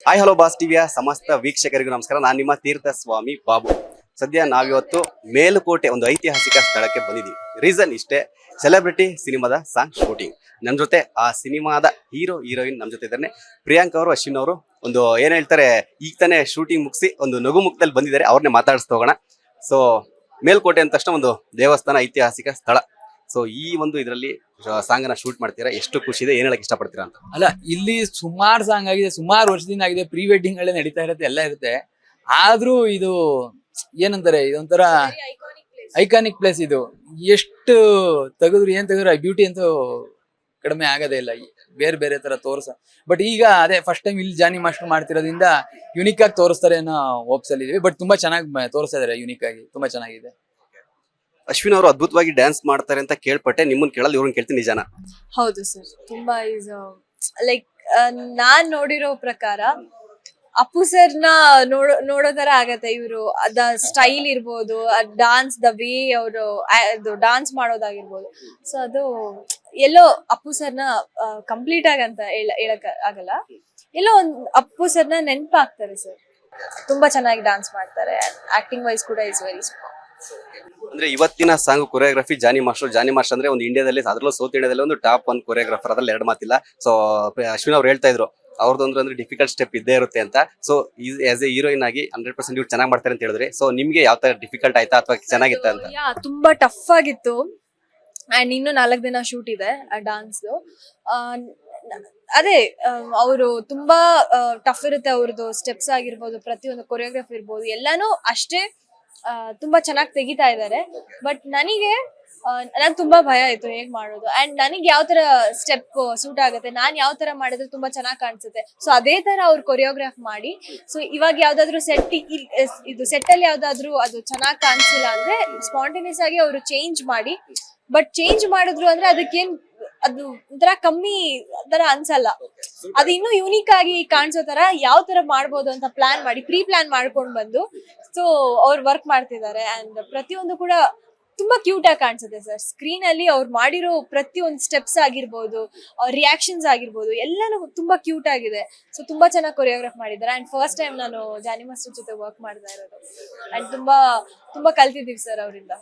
Hi hello boss ಟಿವಿಯ ಸಮಸ್ತ ವೀಕ್ಷಕರಿಗೂ ನಮಸ್ಕಾರ. ನಾನು ನಿಮ್ಮ ತೀರ್ಥ ಸ್ವಾಮಿ ಬಾಬು. ಸದ್ಯ ನಾವಿವತ್ತು ಮೇಲುಕೋಟೆ ಒಂದು ಐತಿಹಾಸಿಕ ಸ್ಥಳಕ್ಕೆ ಬಂದಿದ್ದೀವಿ. ರೀಸನ್ ಇಷ್ಟೇ, ಸೆಲೆಬ್ರಿಟಿ ಸಿನಿಮಾದ ಸಾಂಗ್ ಶೂಟಿಂಗ್. ನನ್ನ ಜೊತೆ ಆ ಸಿನಿಮಾದ ಹೀರೋಯಿನ್ ನಮ್ಮ ಜೊತೆ ಇದ್ದಾರೆ. ಪ್ರಿಯಾಂಕ್ ಅವರು, ಅಶ್ವಿನ್ ಅವರು ಒಂದು ಏನ್ ಹೇಳ್ತಾರೆ, ಈಗ ತಾನೇ ಶೂಟಿಂಗ್ ಮುಗಿಸಿ ಒಂದು ನಗು ಮುಖದಲ್ಲಿ ಬಂದಿದ್ದಾರೆ. ಅವ್ರನ್ನೇ ಮಾತಾಡಿಸ್ತಾ ಹೋಗೋಣ. ಸೊ ಮೇಲ್ಕೋಟೆ ಅಂದ ತಕ್ಷಣ ಒಂದು ದೇವಸ್ಥಾನ, ಐತಿಹಾಸಿಕ ಸ್ಥಳ. ಸೊ ಈ ಒಂದು ಇದರಲ್ಲಿ ಸಾಂಗ್ ಅನ್ನ ಶೂಟ್ ಮಾಡ್ತೀರಾ, ಎಷ್ಟು ಖುಷಿ ಇದೆ, ಏನ್ ಹೇಳಕ್ ಇಷ್ಟಪಡ್ತೀರಾ ಅಂತ? ಅಲ್ಲ, ಇಲ್ಲಿ ಸುಮಾರು ಸಾಂಗ್ ಆಗಿದೆ, ಸುಮಾರು ವರ್ಷದಿಂದ ಆಗಿದೆ, ಪ್ರೀ ವೆಡ್ಡಿಂಗ್ ಗಳೇ ನಡೀತಾ ಇರುತ್ತೆ, ಎಲ್ಲ ಇರುತ್ತೆ. ಆದ್ರೂ ಇದು ಏನಂತಾರೆ, ಇದೊಂಥರ ಐಕಾನಿಕ್ ಪ್ಲೇಸ್. ಇದು ಎಷ್ಟು ತೆಗೆದ್ರು ಏನ್ ತೆಗೆದ್ರು ಬ್ಯೂಟಿ ಅಂತೂ ಕಡಿಮೆ ಆಗದೇ ಇಲ್ಲ, ಬೇರೆ ಬೇರೆ ತರ ತೋರ್ಸ. ಬಟ್ ಈಗ ಅದೇ ಫಸ್ಟ್ ಟೈಮ್ ಇಲ್ಲಿ ಜಾನಿ ಮಾಸ್ಟರ್ ಮಾಡ್ತಿರೋದ್ರಿಂದ ಯುನಿಕ್ ಆಗಿ ತೋರಿಸ್ತಾರೆ ಅನ್ನೋ ಹೋಪ್ಸ್ ಅಲ್ಲಿ ಇದೀವಿ. ಬಟ್ ತುಂಬಾ ಚೆನ್ನಾಗಿ ತೋರಿಸ್ತಾ ಇದಾರೆ, ಯುನಿಕ್ ಆಗಿ ತುಂಬಾ ಚೆನ್ನಾಗಿದೆ. ಅಶ್ವಿನ್ ಅವರು ಅದ್ಭುತವಾಗಿ ಡ್ಯಾನ್ಸ್ ಮಾಡ್ತಾರೆ ಅಂತ ಕೇಳ್ಪಟ್ಟೆ, ನಿಮ್ಮನ್ನ ಕೇಳಲ್ಲ, ಇವ್ರನ್ನ ಕೇಳ್ತೀನಿ, ನಿಜಾನ? ಹೌದು ಸರ್, ತುಂಬಾ ಲೈಕ್ ನಾನ್ ನೋಡಿರೋ ಪ್ರಕಾರ ಅಪ್ಪು ಸರ್ ನ ನೋಡೋ ತರ ಆಗತ್ತೆ. ಇವರು ಅದ ಸ್ಟೈಲ್ ಇರ್ಬೋದು, ಡಾನ್ಸ್ ದ ವೇ ಅವರು ಡಾನ್ಸ್ ಮಾಡೋದಾಗಿರ್ಬೋದು. ಸೊ ಅದು ಎಲ್ಲೋ ಅಪ್ಪು ಸರ್ನ ಕಂಪ್ಲೀಟ್ ಆಗಂತ ಹೇಳಕ್ ಆಗಲ್ಲ, ಎಲ್ಲೋ ಒಂದ್ ಅಪ್ಪು ಸರ್ನ ನೆನ್ಪಾಗ್ತಾರೆ ಸರ್. ತುಂಬಾ ಚೆನ್ನಾಗಿ ಡಾನ್ಸ್ ಮಾಡ್ತಾರೆ, ಆಕ್ಟಿಂಗ್ ವೈಸ್ ಕೂಡ ಇಸ್ ವೆರಿ ಸೂಪರ್. ಅಂದ್ರೆ ಇವತ್ತಿನ ಸಾಂಗ್ ಕೊರಿಯೋಗ್ರಫಿ ಜಾನಿ ಮಾಸ್ಟರ್ ಅಂದ್ರೆ ಒಂದು ಇಂಡಿಯಾದಲ್ಲಿ, ಅದರಲ್ಲೂ ಸೌತ್ ಇಂಡಿಯಾದಲ್ಲಿ ಒಂದು ಟಾಪ್ 1 ಕೊರಿಯೋಗ್ರಾಫರ್, ಅದ್ರಲ್ಲಿ ಎರಡು ಮಾತಿಲ್ಲ. ಸೊ ಅಶ್ವಿನ್ ಅವ್ರು ಹೇಳ್ತಾ ಇದ್ರು, ಅವ್ರದ್ದು ಅಂದ್ರೆ ಡಿಫಿಕಲ್ಟ್ ಸ್ಟೆಪ್ ಇದ್ದೇ ಇರುತ್ತೆ ಅಂತ. ಸೊ ಆಸ್ ಎ ಹೀರೋಯಿನ್ ಆಗಿ 100% ಇವ್ರು ಚೆನ್ನಾಗಿ ಮಾಡ್ತಾರೆ ಅಂತ ಹೇಳಿದ್ರೆ, ಸೊ ನಿಮ್ಗೆ ಯಾವ ತರ ಡಿಫಿಕಲ್ಟ್ ಆಯ್ತಾ ಅಥವಾ ಚೆನ್ನಾಗಿತ್ತ ಅಂತ? ತುಂಬಾ ಟಫ್ ಆಗಿತ್ತು. ಅಂಡ್ ಇನ್ನು 4 ದಿನ ಶೂಟ್ ಇದೆ ಡಾನ್ಸ್. ಅದೇ ಅವರು ತುಂಬಾ ಟಫ್ ಇರುತ್ತೆ, ಅವ್ರದ್ದು ಸ್ಟೆಪ್ಸ್ ಆಗಿರ್ಬೋದು, ಪ್ರತಿಯೊಂದು ಕೊರಿಯೋಗ್ರಫಿ ಇರ್ಬೋದು, ಎಲ್ಲಾನು ಅಷ್ಟೇ ತುಂಬಾ ಚೆನ್ನಾಗಿ ತೆಗಿತಾ ಇದ್ದಾರೆ. ಬಟ್ ನನಗೆ ತುಂಬಾ ಭಯ ಆಯ್ತು ಹೇಗ್ ಮಾಡೋದು, ಅಂಡ್ ನನಗೆ ಯಾವ ತರ ಸ್ಟೆಪ್ ಸೂಟ್ ಆಗುತ್ತೆ, ನಾನ್ ಯಾವ ತರ ಮಾಡಿದ್ರೆ ತುಂಬಾ ಚೆನ್ನಾಗಿ ಕಾಣಿಸುತ್ತೆ. ಸೊ ಅದೇ ತರ ಅವ್ರು ಕೊರಿಯೋಗ್ರಾಫ್ ಮಾಡಿ, ಸೊ ಇವಾಗ ಯಾವ್ದಾದ್ರು ಇದು ಸೆಟ್ ಅಲ್ಲಿ ಯಾವ್ದಾದ್ರು ಅದು ಚೆನ್ನಾಗಿ ಕಾಣಿಸಿಲ್ಲ ಅಂದ್ರೆ ಸ್ಪಾಂಟೇನಿಯಸ್ ಆಗಿ ಅವರು ಚೇಂಜ್ ಮಾಡಿ. ಬಟ್ ಚೇಂಜ್ ಮಾಡಿದ್ರು ಅಂದ್ರೆ ಅದಕ್ಕೇನ್ ಅದು ಒಂಥರ ಕಮ್ಮಿ ತರ ಅನ್ಸಲ್ಲ, ಅದು ಇನ್ನೂ ಯೂನಿಕ್ ಆಗಿ ಕಾಣಿಸೋ ತರ ಯಾವ ತರ ಮಾಡ್ಬೋದು ಅಂತ ಪ್ರೀ ಪ್ಲಾನ್ ಮಾಡ್ಕೊಂಡ್ ಬಂದು ಸೊ ಅವ್ರು ವರ್ಕ್ ಮಾಡ್ತಿದ್ದಾರೆ. ಅಂಡ್ ಪ್ರತಿಯೊಂದು ಕೂಡ ತುಂಬಾ ಕ್ಯೂಟ್ ಆಗಿ ಕಾಣಿಸುತ್ತೆ ಸರ್. ಸ್ಕ್ರೀನ್ ಅಲ್ಲಿ ಅವ್ರು ಮಾಡಿರೋ ಪ್ರತಿಯೊಂದು ಸ್ಟೆಪ್ಸ್ ಆಗಿರ್ಬೋದು, ರಿಯಾಕ್ಷನ್ಸ್ ಆಗಿರ್ಬೋದು, ಎಲ್ಲಾನು ತುಂಬಾ ಕ್ಯೂಟ್ ಆಗಿದೆ. ಸೊ ತುಂಬಾ ಚೆನ್ನಾಗಿ ಕೊರಿಯೋಗ್ರಾಫ್ ಮಾಡಿದ್ದಾರೆ. ಅಂಡ್ ಫಸ್ಟ್ ಟೈಮ್ ನಾನು ಜಾನಿ ಮಾಸ್ಟರ್ ಜೊತೆ ವರ್ಕ್ ಮಾಡ್ತಾ ಇರೋದು, ಅಂಡ್ ತುಂಬಾ ಕಲ್ತಿದ್ದೀವಿ ಸರ್ ಅವರಿಂದ.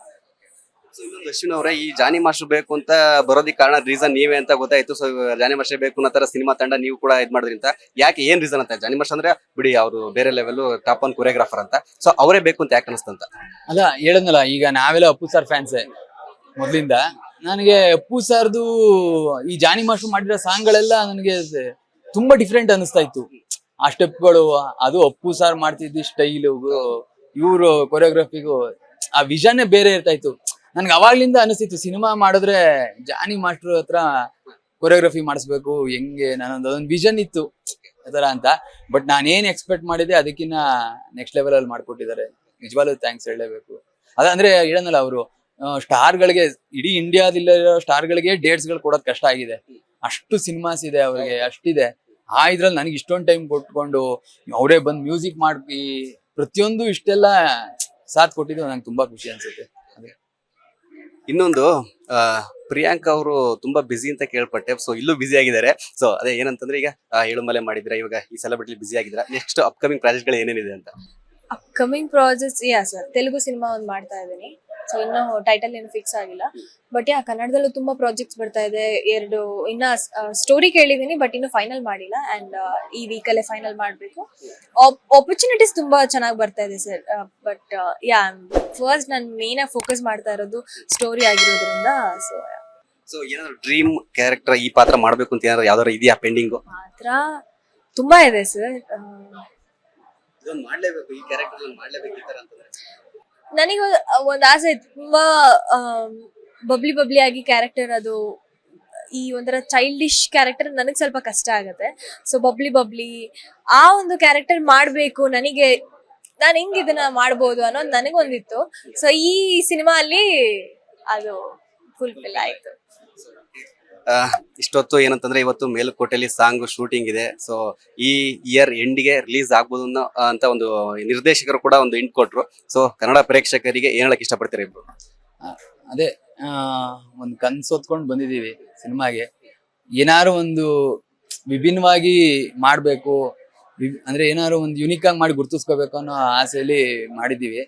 ಇನ್ನೊಂದು ಅಶ್ವಿನ್ ಅವರೇ, ಈ ಜಾನಿ ಮಾಸ್ಟರ್ ಬೇಕು ಅಂತ ಬರೋದಕ್ಕೆ ಕಾರಣ ರೀಸನ್ ನೀವೇ ಅಂತ ಗೊತ್ತಾಯ್ತು. ಸೊ ಜಾನಿ ಮಾಸ್ಟರ್ ಬೇಕು ಅನ್ನೋ ತರ ಸಿನಿಮಾ ತಂಡ ನೀವು ಕೂಡ ಇದ್ ಮಾಡಿದ್ರಿ ಅಂತ. ಯಾಕೆ, ಏನ್ ರೀಸನ್ ಅಂತ? ಜಾನಿ ಮಾಸ್ಟರ್ ಅಂದ್ರೆ ಬಿಡಿ, ಅವರು ಬೇರೆ ಲೆವೆಲ್ ಟಾಪ್ 1 ಕೊರಿಯೋಗ್ರಾಫರ್ ಅಂತ. ಸೊ ಅವರೇ ಬೇಕು ಅಂತ ಯಾಕೆ ಅನಿಸ್ತಂತ? ಅಲ್ಲ, ಹೇಳದ್ನಲ್ಲ, ಈಗ ನಾವೆಲ್ಲ ಅಪ್ಪು ಸರ್ ಫ್ಯಾನ್ಸೇ ಮೊದ್ಲಿಂದ. ನನಗೆ ಅಪ್ಪು ಸರ್ದು ಈ ಜಾನಿ ಮಾಸ್ಟರ್ ಮಾಡಿರೋ ಸಾಂಗ್ ಗಳೆಲ್ಲ ನನಗೆ ತುಂಬಾ ಡಿಫ್ರೆಂಟ್ ಅನಿಸ್ತಾ ಇತ್ತು. ಆ ಸ್ಟೆಪ್ಗಳು, ಅದು ಅಪ್ಪು ಸರ್ ಮಾಡ್ತಿದ್ದ ಸ್ಟೈಲು, ಇವರು ಕೊರಿಯೋಗ್ರಫಿಗೂ ಆ ವಿಷನ್ನೇ ಬೇರೆ ಇರ್ತಾ ಇತ್ತು. ನನ್ಗೆ ಅವಾಗ್ಲಿಂದ ಅನಿಸ್ತಿತ್ತು, ಸಿನಿಮಾ ಮಾಡಿದ್ರೆ ಜಾನಿ ಮಾಸ್ಟರ್ ಹತ್ರ ಕೊರಿಯೋಗ್ರಫಿ ಮಾಡಿಸ್ಬೇಕು, ಹೆಂಗೆ, ಅದೊಂದು ವಿಷನ್ ಇತ್ತು ಆತರ ಅಂತ. ಬಟ್ ನಾನೇನ್ ಎಕ್ಸ್ಪೆಕ್ಟ್ ಮಾಡಿದೆ ಅದಕ್ಕಿಂತ ನೆಕ್ಸ್ಟ್ ಲೆವೆಲ್ ಅಲ್ಲಿ ಮಾಡ್ಕೊಟ್ಟಿದ್ದಾರೆ. ನಿಜವಾಗ್ಲೂ ಥ್ಯಾಂಕ್ಸ್ ಹೇಳಲೇಬೇಕು. ಅದಂದ್ರೆ ಹೇಳನಲ್ಲ, ಅವರು ಸ್ಟಾರ್ಗಳಿಗೆ, ಇಡೀ ಇಂಡಿಯಾದಲ್ಲಿರೋ ಸ್ಟಾರ್ಗಳಿಗೆ ಡೇಟ್ಸ್ ಗಳು ಕೊಡೋದ್ ಕಷ್ಟ ಆಗಿದೆ. ಅಷ್ಟು ಸಿನಿಮಾಸ್ ಇದೆ ಅವ್ರಿಗೆ, ಅಷ್ಟಿದೆ. ಇದ್ರಲ್ಲಿ ನನಗೆ ಇಷ್ಟೊಂದು ಟೈಮ್ ಕೊಟ್ಕೊಂಡು ಅವರೇ ಬಂದು ಮ್ಯೂಸಿಕ್ ಮಾಡಿ ಪ್ರತಿಯೊಂದು ಇಷ್ಟೆಲ್ಲ ಸಾಥ್ ಕೊಟ್ಟಿದ್ದು ನಂಗೆ ತುಂಬಾ ಖುಷಿ ಅನ್ಸುತ್ತೆ. ಇನ್ನೊಂದು, ಪ್ರಿಯಾಂಕ್ ಅವರು ತುಂಬಾ ಬಿಸಿ ಅಂತ ಕೇಳ್ಪಟ್ಟೆ. ಸೊ ಇಲ್ಲೂ ಬಿಸಿ ಆಗಿದ್ದಾರೆ. ಸೊ ಅದೇ ಏನಂತಂದ್ರೆ, ಈಗ ಏಳುಮಲೆ ಮಾಡಿದ್ರೆ, ಇವಾಗ ಈ ಸೆಲೆಬ್ರಿಟಿ ಬಿಸಿ ಆಗಿದ್ರೆ, ನೆಕ್ಸ್ಟ್ ಅಪ್ಕಮಿಂಗ್ ಪ್ರಾಜೆಕ್ಟ್ ಗಳು ಏನೇನಿದೆ ಅಂತ? Upcoming projects sir, Telugu cinema ಒಂದು ಮಾಡ್ತಾ ಇದ್ದೀನಿ. ಸೊ ಇನ್ನು ಟೈಟಲ್ ಏನು ಫಿಕ್ಸ್ ಆಗಿಲ್ಲ. ಬಟ್ ಕನ್ನಡದಲ್ಲೂ ತುಂಬಾ ಪ್ರಾಜೆಕ್ಟ್ಸ್ ಬರ್ತಾ ಇದೆ. ಇನ್ನ ಸ್ಟೋರಿ ಕೇಳಿದೀನಿ, ಬಟ್ ಇನ್ನು ಫೈನಲ್ ಮಾಡಿಲ್ಲ. ಅಂಡ್ ಈ ವೀಕಲ್ಲೇ ಫೈನಲ್ ಮಾಡ್ಬೇಕು. ಆಪರ್ಚುನಿಟೀಸ್ ತುಂಬಾ ಚೆನ್ನಾಗಿ ಬರ್ತಾ ಇದೆ ಸರ್. ಬಟ್ ಫಸ್ಟ್ ನಾನು ಮೇನ್ ಆಗಿ ಫೋಕಸ್ ಮಾಡ್ತಾ ಇರೋದು ಸ್ಟೋರಿ ಆಗಿರೋದ್ರಿಂದ. ಸೊ ಏನಾದ್ರು ಡ್ರೀಮ್ ಕ್ಯಾರೆಕ್ಟರ್, ಈ ಪಾತ್ರ ಮಾಡ್ಬೇಕು ಅಂತ ಏನಾದ್ರು ಯಾವ್ದಾರು ಇದೆಯಾ ಪೆಂಡಿಂಗ್? ಪಾತ್ರ ತುಂಬಾ ಇದೆ ಸರ್. ಮಾಡ್ಲೇಬೇಕು, ಈ ಕ್ಯಾರೆಕ್ಟರ್ ಮಾಡ್ಲೇಬೇಕು ಈ ತರ ಅಂತಂದ್ರೆ ನನಗೆ ಒಂದ್ ಆಸೆ, ತುಂಬಾ ಬಬ್ಲಿ ಆಗಿ ಕ್ಯಾರೆಕ್ಟರ್, ಅದು ಈ ಒಂಥರ ಚೈಲ್ಡಿಶ್ ಕ್ಯಾರೆಕ್ಟರ್ ನನಗೆ ಸ್ವಲ್ಪ ಕಷ್ಟ ಆಗತ್ತೆ. ಸೊ ಬಬ್ಲಿ ಆ ಒಂದು ಕ್ಯಾರೆಕ್ಟರ್ ಮಾಡ್ಬೇಕು ನನಗೆ, ನಾನು ಹೆಂಗ್ ಇದನ್ನ ಮಾಡ್ಬೋದು ಅನ್ನೋದು ನನಗೊಂದಿತ್ತು. ಸೊ ಈ ಸಿನಿಮಾ ಅಲ್ಲಿ ಅದು ಫುಲ್ಫಿಲ್ ಆಯ್ತು. ಇಷ್ಟೊತ್ತು ಏನಂತಂದ್ರೆ, ಇವತ್ತು ಮೇಲುಕೋಟೆಯಲ್ಲಿ ಸಾಂಗ್ ಶೂಟಿಂಗ್ ಇದೆ. ಸೊ ಈ ಇಯರ್ ಎಂಡ್ಗೆ ರಿಲೀಸ್ ಆಗ್ಬೋದು ಅಂತ ಒಂದು ನಿರ್ದೇಶಕರು ಕೂಡ ಒಂದು ಇಂಟ್ ಕೊಟ್ರು. ಸೊ ಕನ್ನಡ ಪ್ರೇಕ್ಷಕರಿಗೆ ಏನ್ ಹೇಳಕ್ ಇಷ್ಟಪಡ್ತೀರಾ ಇಬ್ರು? ಅದೇ ಒಂದ್ ಕನ್ಸು ಹೊತ್ಕೊಂಡ್ ಬಂದಿದೀವಿ ಸಿನಿಮಾಗೆ. ಏನಾರು ಒಂದು ವಿಭಿನ್ನವಾಗಿ ಮಾಡ್ಬೇಕು, ಅಂದ್ರೆ ಏನಾದ್ರು ಒಂದು ಯುನಿಕ್ ಆಗಿ ಮಾಡಿ ಗುರ್ತಿಸ್ಕೋಬೇಕು ಅನ್ನೋ ಆಸೆಯಲ್ಲಿ ಮಾಡಿದೀವಿ.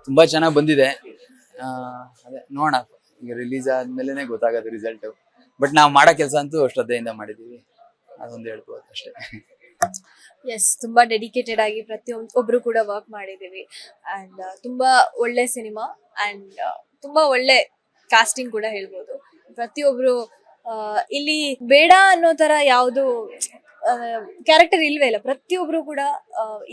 ತುಂಬಾ ಚೆನ್ನಾಗಿ ಬಂದಿದೆ. ಅದೇ ನೋಡೋಣ, ಈಗ ರಿಲೀಸ್ ಆದ್ಮೇಲೆ ಗೊತ್ತಾಗೋದು ರಿಸಲ್ಟ್. ಬಟ್ ನಾವು ಮಾಡೋ ಕೆಲಸ ಅಂತೂ ಶ್ರದ್ಧೆಯಿಂದ ಮಾಡಿದೀವಿ, ಅದೊಂದು ಹೇಳ್ಬೋದು ಅಷ್ಟೇ. ಎಸ್, ತುಂಬಾ ಡೆಡಿಕೇಟೆಡ್ ಆಗಿ ಪ್ರತಿಯೊಬ್ಬರು ಕೂಡ ವರ್ಕ್ ಮಾಡಿದೀವಿ. ಅಂಡ್ ತುಂಬಾ ಒಳ್ಳೆ ಸಿನಿಮಾ ಅಂಡ್ ತುಂಬಾ ಒಳ್ಳೆ ಕಾಸ್ಟಿಂಗ್ ಕೂಡ ಹೇಳ್ಬೋದು. ಪ್ರತಿಯೊಬ್ರು ಇಲ್ಲಿ ಬೇಡ ಅನ್ನೋ ತರ ಯಾವುದು ಕ್ಯಾರೆಕ್ಟರ್ ಇಲ್ವೇ ಇಲ್ಲ. ಪ್ರತಿಯೊಬ್ರು ಕೂಡ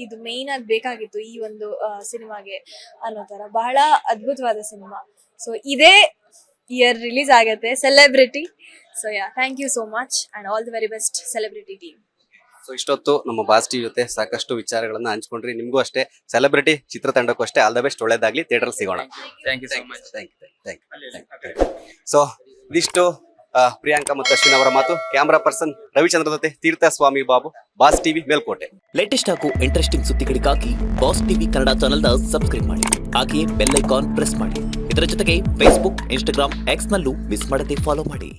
ಇದು ಮೇನ್ ಆಗಿ ಬೇಕಾಗಿತ್ತು ಈ ಒಂದು ಸಿನಿಮಾಗೆ ಅನ್ನೋ ತರ ಬಹಳ ಅದ್ಭುತವಾದ ಸಿನಿಮಾ. ಸೊ ಇದೇ ಇಯರ್ ರಿಲೀಸ್ ಆಗತ್ತೆ celebrity. So thank you so much and all the very best celebrity team. So ಇಷ್ಟೊತ್ತು ನಮ್ಮ ಬಾಸ್ ಟಿವಿ ಜೊತೆ ಸಾಕಷ್ಟು ವಿಚಾರಗಳನ್ನ ಹಂಚ್ಕೊಂಡ್ರಿ. ನಿಮ್ಗೂ ಅಷ್ಟೇ, ಸೆಲೆಬ್ರಿಟಿ ಚಿತ್ರತಂಡಕ್ಕೂ ಅಷ್ಟೇ ಆಲ್ ದ ಬೆಸ್ಟ್, ಒಳ್ಳೇದಾಗ್ಲಿ. ಥಿಯೇಟರ್ ಸಿಗೋಣ. Thank you so much. So ಇದಿಷ್ಟು ಪ್ರಿಯಾಂಕಾ ಮತ್ತು ಅಶ್ವಿನ್ ಅವರ ಮಾತು. ಕ್ಯಾಮರಾ ಪರ್ಸನ್ ರವಿಚಂದ್ರ ಜೊತೆ Theertha Swamy Babu, boss TV Melkote. Latest ಹಾಗೂ ಇಂಟ್ರೆಸ್ಟಿಂಗ್ ಸುದ್ದಿಗಳಿಗಾಗಿ ಬಾಸ್ ಟಿವಿ ಕನ್ನಡ ಚಾನೆಲ್ನ ಸಬ್ಸ್ಕ್ರೈಬ್ ಮಾಡಿ. ಹಾಗೆಯೇ ಬೆಲ್ ಐಕಾನ್ ಪ್ರೆಸ್ ಮಾಡಿ. ಇದರ ಜೊತೆಗೆ ಫೇಸ್ಬುಕ್, ಇನ್ಸ್ಟಾಗ್ರಾಮ್, ಎಕ್ಸ್ ನಲ್ಲೂ ಮಿಸ್ ಮಾಡದೆ ಫಾಲೋ ಮಾಡಿ.